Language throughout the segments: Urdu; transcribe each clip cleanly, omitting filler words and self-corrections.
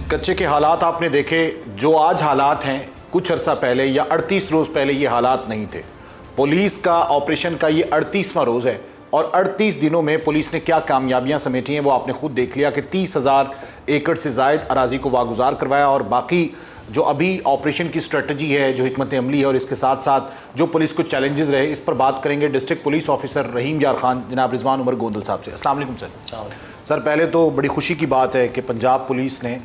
کچے کے حالات آپ نے دیکھے، جو آج حالات ہیں کچھ عرصہ پہلے یا 38 روز پہلے یہ حالات نہیں تھے. پولیس کا آپریشن کا یہ 38واں روز ہے اور 38 دنوں میں پولیس نے کیا کامیابیاں سمیٹی ہیں وہ آپ نے خود دیکھ لیا کہ 30,000 ایکڑ سے زائد اراضی کو واگزار کروایا. اور باقی جو ابھی آپریشن کی اسٹریٹجی ہے، جو حکمت عملی ہے، اور اس کے ساتھ ساتھ جو پولیس کو چیلنجز رہے، اس پر بات کریں گے ڈسٹرکٹ پولیس آفیسر رحیم یار خان جناب رضوان عمر گوندل صاحب سے. السلام علیکم سر. سر پہلے تو بڑی خوشی کی بات ہے کہ پنجاب پولیس نے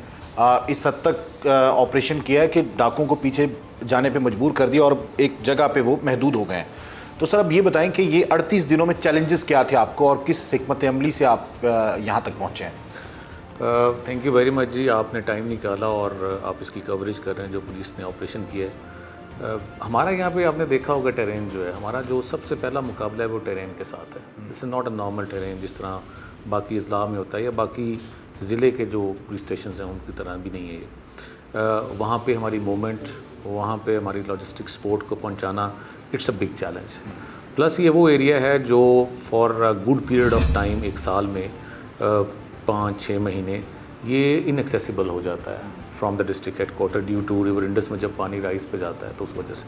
اس حد تک آپریشن کیا ہے کہ ڈاکوں کو پیچھے جانے پہ مجبور کر دیا اور ایک جگہ پہ وہ محدود ہو گئے ہیں. تو سر اب یہ بتائیں کہ یہ 38 دنوں میں چیلنجز کیا تھے آپ کو اور کس حکمت عملی سے آپ یہاں تک پہنچے ہیں؟ تھینک یو ویری مچ جی، آپ نے ٹائم نکالا اور آپ اس کی کوریج کر رہے ہیں جو پولیس نے آپریشن کیا ہے. ہمارا یہاں پہ آپ نے دیکھا ہوگا ٹیرین جو ہے ہمارا، جو سب سے پہلا مقابلہ ہے وہ ٹیرین کے ساتھ ہے. This is not a normal terrain جس طرح باقی اضلاع میں ہوتا ہے یا باقی ضلع کے جو پولیس اسٹیشنز ہیں ان کی طرح بھی نہیں ہے یہ. وہاں پہ ہماری موومنٹ، وہاں پہ ہماری لاجسٹک سپورٹ کو پہنچانا، it's a big challenge. Plus یہ وہ ایریا ہے جو for good period of time, ایک سال میں 5-6 مہینے یہ انیکسیسیبل ہو جاتا ہے from the district headquarter due to river Indus میں جب پانی رائز پہ جاتا ہے تو اس وجہ سے.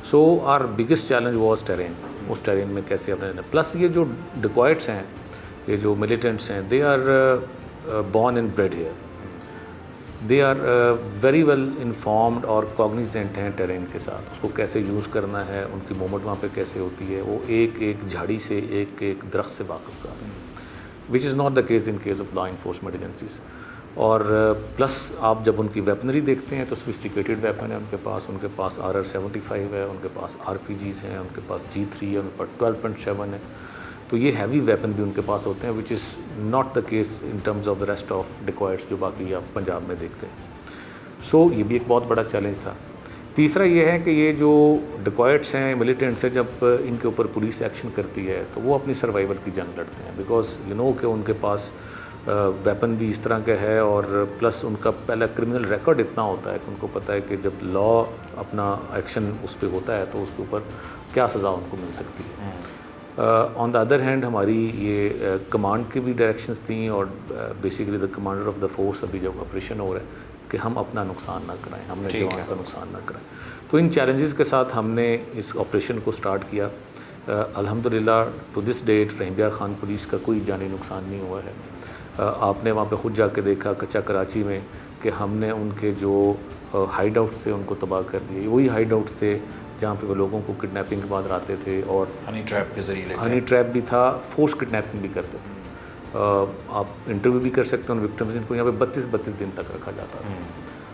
So our biggest challenge was terrain. اس ٹیرین میں کیسے اپنے، پلس یہ جو ڈیکوائٹس ہیں، یہ جو ملیٹنٹس ہیں، they are born and bred here. They are very well informed اور کوگنیزنٹ ہیں ٹیرین کے ساتھ، اس کو کیسے یوز کرنا ہے، ان کی موومنٹ وہاں پہ کیسے ہوتی ہے. وہ ایک ایک جھاڑی سے، ایک ایک درخت سے واقف کر رہے ہیں، which is not the case in case of law enforcement agencies. اور پلس آپ جب ان کی ویپنری دیکھتے ہیں تو سوفسٹیکیٹڈ ویپن ہے ان کے پاس RR-75 ہے، ان کے پاس RPGs ہیں، ان کے پاس G3 ہے، ان کے پاس 12.7 ہے. تو یہ ہیوی ویپن بھی ان کے پاس ہوتے ہیں، which is not the case in terms of the rest of dacoits جو باقی آپ پنجاب میں دیکھتے ہیں. سو یہ بھی ایک بہت بڑا چیلنج تھا. تیسرا یہ ہے کہ یہ جو ڈیکوائٹس ہیں، ملیٹنٹس ہیں، جب ان کے اوپر پولیس ایکشن کرتی ہے تو وہ اپنی سروائیول کی جنگ لڑتے ہیں، بیکاز یو نو کہ ان کے پاس ویپن بھی اس طرح کا ہے اور پلس ان کا پہلا کرمنل ریکارڈ اتنا ہوتا ہے کہ ان کو پتہ ہے کہ جب لا اپنا ایکشن اس پہ ہوتا ہے تو اس کے اوپر کیا سزا ان کو مل سکتی ہے. آن دا ادر ہینڈ ہماری یہ کمانڈ کی بھی ڈائریکشنز تھیں اور basically the commander of the force ابھی جب آپریشن ہو رہا ہے کہ ہم اپنا نقصان نہ کرائیں، ہم نے جوان کا نقصان نہ کرائیں. تو ان چیلنجز کے ساتھ ہم نے اس آپریشن کو سٹارٹ کیا. الحمدللہ ٹو دس ڈیٹ رحیم یار خان پولیس کا کوئی جانی نقصان نہیں ہوا ہے. آپ نے وہاں پہ خود جا کے دیکھا کچا کراچی میں کہ ہم نے ان کے جو ہائیڈ آؤٹس تھے ان کو تباہ کر دیے. وہی ہائیڈ آؤٹس تھے جہاں پہ وہ لوگوں کو کڈنیپنگ کے بعد آتے تھے اور ہنی ٹریپ کے ذریعے ہنی ٹریپ بھی تھا، فورس کڈنیپنگ بھی کرتے تھے. آپ انٹرویو بھی کر سکتے ہیں ان وکٹمز، جن کو یہاں پہ 32 دن تک رکھا جاتا تھا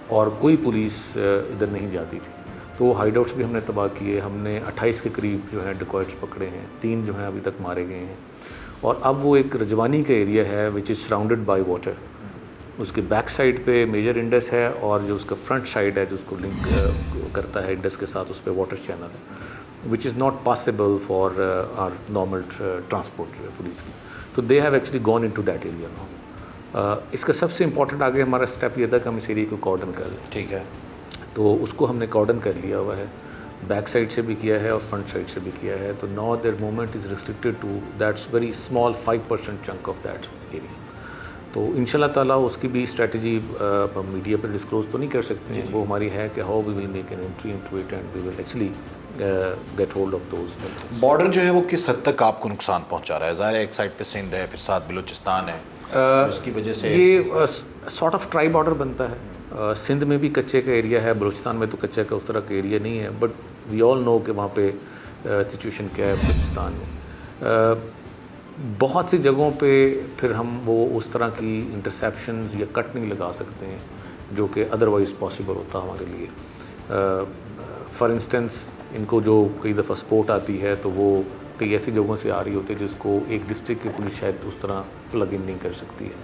اور کوئی پولیس ادھر نہیں جاتی تھی. تو وہ ہائیڈ آؤٹس بھی ہم نے تباہ کیے. ہم نے 28 کے قریب جو ہیں ڈیکوائٹس پکڑے ہیں، 3 جو ہیں ابھی تک مارے گئے ہیں. اور اب وہ ایک رجوانی کا ایریا ہے which is surrounded by water. اس کے بیک سائڈ پہ میجر انڈس ہے اور جو اس کا فرنٹ سائڈ ہے جو اس کو لنک کرتا ہے انڈس کے ساتھ، اس پہ واٹر چینل ہے which is not possible for our normal transport جو ہے پولیس کی. تو they have actually gone into that area now. اس کا سب سے امپورٹنٹ آگے ہمارا اسٹیپ یہ تھا کہ ہم اس ایریا کو کارڈن کر لیں. ٹھیک ہے. تو اس کو ہم نے کارڈن کر لیا ہوا ہے، بیک سائڈ سے بھی کیا ہے اور فرنٹ سائڈ سے بھی کیا ہے. تو now their movement is restricted to that's very small 5% chunk of that area. تو ان شاء اللہ تعالیٰ اس کی بھی اسٹریٹجی ہم میڈیا پر ڈسکلوز تو نہیں کر سکتے ہیں. وہ ہماری ہے کہ how we will make an entry into it and we will actually get hold of those. Border جو ہے وہ کس حد تک آپ کو نقصان پہنچا رہا ہے؟ ظاہر ہے ایک سائڈ پہ سندھ ہے، پھر ساتھ بلوچستان ہے، اس کی وجہ سے یہ سارٹ آف ٹرائی بارڈر بنتا ہے. سندھ میں بھی کچے کا ایریا ہے، بلوچستان میں تو کچے کا اس طرح کا ایریا نہیں ہے، بٹ وی آل نو کہ وہاں پہ سچویشن کیا ہے بلوچستان میں. بہت سی جگہوں پہ پھر ہم وہ اس طرح کی انٹرسیپشنز یا کٹ نہیں لگا سکتے ہیں جو کہ ادروائز پاسبل ہوتا ہمارے لیے. فار انسٹنس ان کو جو کئی دفعہ سپورٹ آتی ہے تو وہ کئی ایسی جگہوں سے آ رہی ہوتی ہے جس کو ایک ڈسٹرکٹ کی پولیس شاید اس طرح پلگ ان نہیں کر سکتی ہے.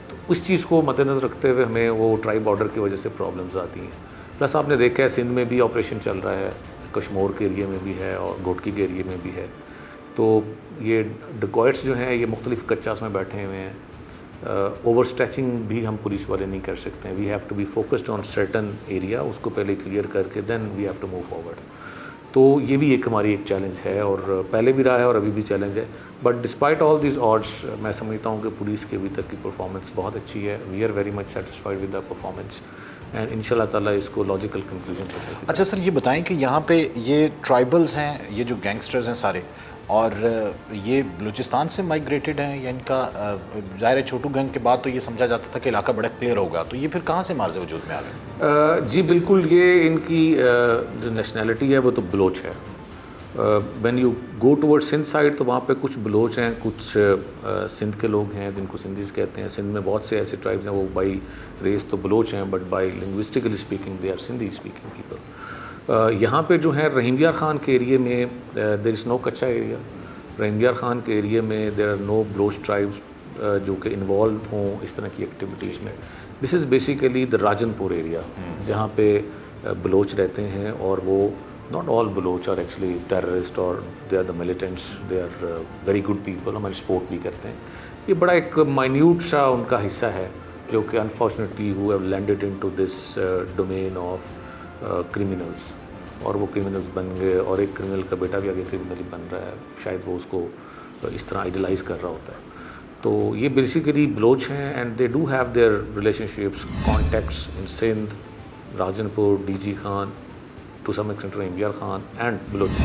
تو اس چیز کو مد نظر رکھتے ہوئے ہمیں وہ ٹرائی بارڈر کی وجہ سے پرابلمز آتی ہیں. پلس آپ نے دیکھا ہے سندھ میں بھی آپریشن چل رہا ہے، کشمور کے ایریا میں بھی ہے اور گھوٹکی کے ایریا میں بھی ہے. تو یہ ڈیکوائٹس جو ہیں یہ مختلف کچاس میں بیٹھے ہوئے ہیں. اوور اسٹریچنگ بھی ہم پولیس والے نہیں کر سکتے ہیں. We have to be focused on certain area, اس کو پہلے کلیئر کر کے then we have to move forward. تو یہ بھی ایک ہماری ایک چیلنج ہے اور پہلے بھی رہا ہے اور ابھی بھی چیلنج ہے. But despite all these odds میں سمجھتا ہوں کہ پولیس کی ابھی تک کی پرفارمنس بہت اچھی ہے. We are very much satisfied with the performance and ان شاء اللہ تعالیٰ اس کو لاجیکل کنکلوژن پر. اچھا سر یہ بتائیں کہ یہاں پہ یہ ٹرائبلز ہیں, یہ جو گینگسٹرز ہیں سارے, اور یہ بلوچستان سے مائیگریٹڈ ہیں یا ان کا ظاہر ہے چھوٹو گینگ کے بعد تو یہ سمجھا جاتا تھا کہ علاقہ بڑا کلیئر ہوگا, تو یہ پھر کہاں سے مارز وجود میں آ گئے؟ جی بالکل, یہ ان کی جو نیشنلٹی ہے وہ تو بلوچ ہے. When you go toward Sindh side تو وہاں پہ کچھ بلوچ ہیں, کچھ سندھ کے لوگ ہیں جن کو سندھیز کہتے ہیں. سندھ میں بہت سے ایسے ٹرائبز ہیں وہ بائی ریس تو بلوچ ہیں but by linguistically speaking they are Sindhi speaking people. یہاں پہ جو ہیں رحیم یار خان کے ایریے میں دیر از نو کچا ایریا. رحیم یار خان کے ایریے میں there are no Baloch tribes جو کہ انوالو ہوں اس طرح کی ایکٹیویٹیز میں. دس از بیسیکلی دا راجن پور ایریا جہاں پہ بلوچ رہتے ہیں, اور وہ not all Baloch are actually terrorist or they are the militants, they are very good people, ہماری سپورٹ بھی کرتے ہیں. یہ بڑا ایک مائنیوٹ سا ان کا حصہ ہے جو کہ unfortunately who have landed into this domain of criminals, اور وہ criminals بن گئے, اور ایک criminal کا بیٹا بھی آگے criminal بن رہا ہے, شاید وہ اس کو اس طرح آئیڈلائز کر رہا ہوتا ہے. تو یہ بیسیکلی بلوچ ہیں and they do have their relationships, contacts in Sindh, Rajanpur, D G Khan, to some extent Rahim Yar Khan and Baloch.